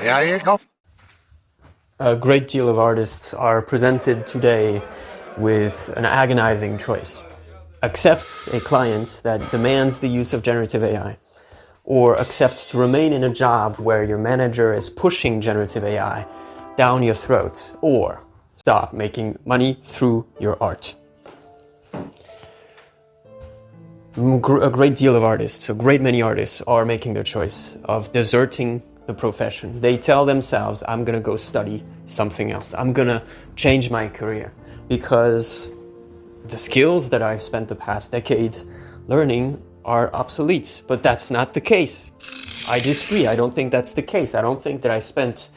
Yeah, you go. A great deal of artists are presented today with an agonizing choice. Accept a client that demands the use of generative AI, or accept to remain in a job where your manager is pushing generative AI down your throat, or stop making money through your art. A great deal of artists, a great many artists are making the choice of deserting the profession. They tell themselves, I'm going to go study something else. I'm going to change my career because the skills that I've spent the past decade learning are obsolete. But that's not the case. I disagree. I don't think that's the case. I don't think that I spent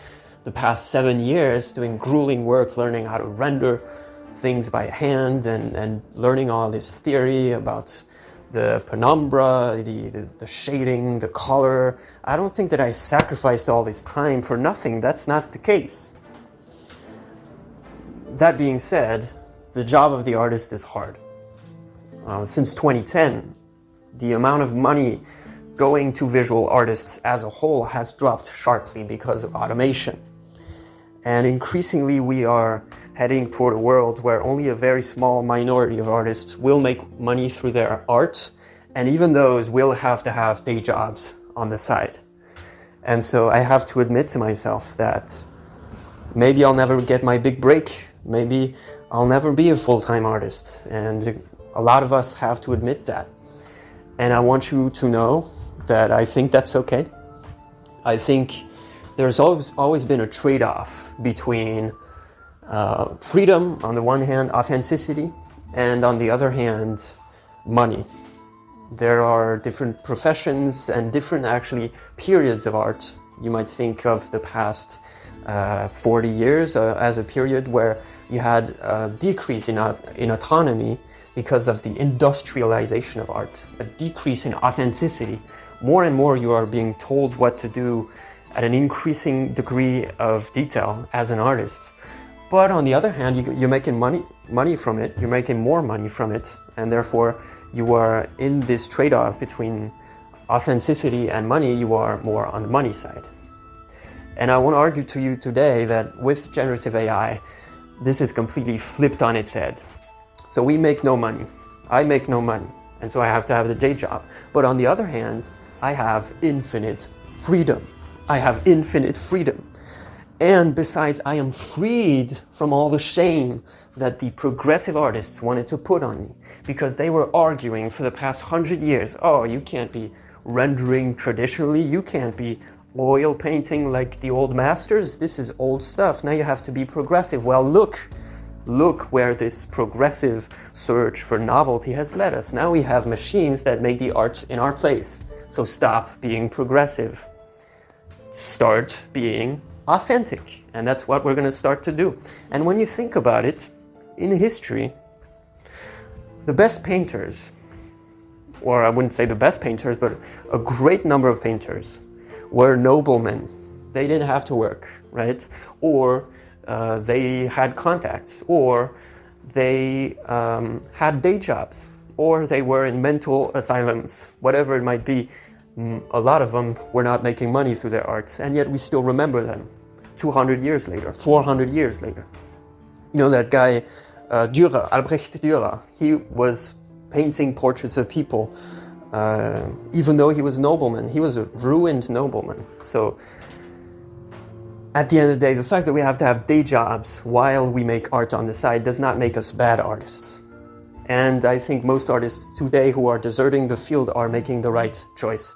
the past 7 years doing grueling work learning how to render things by hand and learning all this theory about the penumbra, the shading, the color. I don't think that I sacrificed all this time for nothing. That's not the case. That being said, the job of the artist is hard. Since 2010, the amount of money going to visual artists as a whole has dropped sharply because of automation. And increasingly we are heading toward a world where only a very small minority of artists will make money through their art, and even those will have to have day jobs on the side. And so I have to admit to myself that maybe I'll never get my big break, maybe I'll never be a full-time artist, and a lot of us have to admit that. And I want you to know that I think that's okay. I think there's always been a trade-off between freedom on the one hand, authenticity, and on the other hand, money. There are different professions and different actually periods of art. You might think of the past 40 years as a period where you had a decrease in autonomy because of the industrialization of art, a decrease in authenticity. More and more you are being told what to do at an increasing degree of detail as an artist. But on the other hand, you're making money from it, you're making more money from it, and therefore you are in this trade-off between authenticity and money. You are more on the money side. And I want to argue to you today that with generative AI, this is completely flipped on its head. So we make no money, I make no money, and so I have to have the day job. But on the other hand, I have infinite freedom. I have infinite freedom. And besides, I am freed from all the shame that the progressive artists wanted to put on me, because they were arguing for the past 100 years, oh, you can't be rendering traditionally, you can't be oil painting like the old masters, this is old stuff, now you have to be progressive. Well, look where this progressive search for novelty has led us. Now we have machines that make the art in our place. So stop being progressive. Start being authentic. And that's what we're going to start to do. And when you think about it, in history, the best painters, or I wouldn't say the best painters, but a great number of painters were noblemen. They didn't have to work, right? Or they had contacts, or they had day jobs, or they were in mental asylums, whatever it might be. A lot of them were not making money through their arts, and yet we still remember them 200 years later, 400 years later. You know that guy, Dürer, Albrecht Dürer, he was painting portraits of people, even though he was a nobleman. He was a ruined nobleman. So at the end of the day, the fact that we have to have day jobs while we make art on the side does not make us bad artists. And I think most artists today who are deserting the field are making the right choice,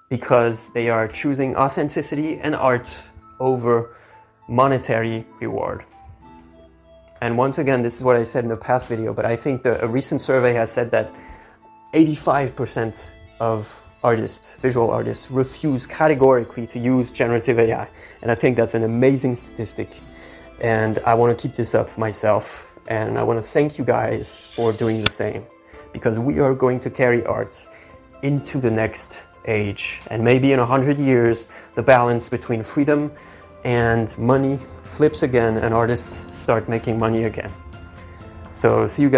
because they are choosing authenticity and art over monetary reward. And once again, this is what I said in the past video, but I think a recent survey has said that 85% of artists, visual artists, refuse categorically to use generative AI. And I think that's an amazing statistic. And I want to keep this up myself. And I want to thank you guys for doing the same, because we are going to carry art into the next age. And maybe in 100 years, the balance between freedom and money flips again and artists start making money again. So see you guys.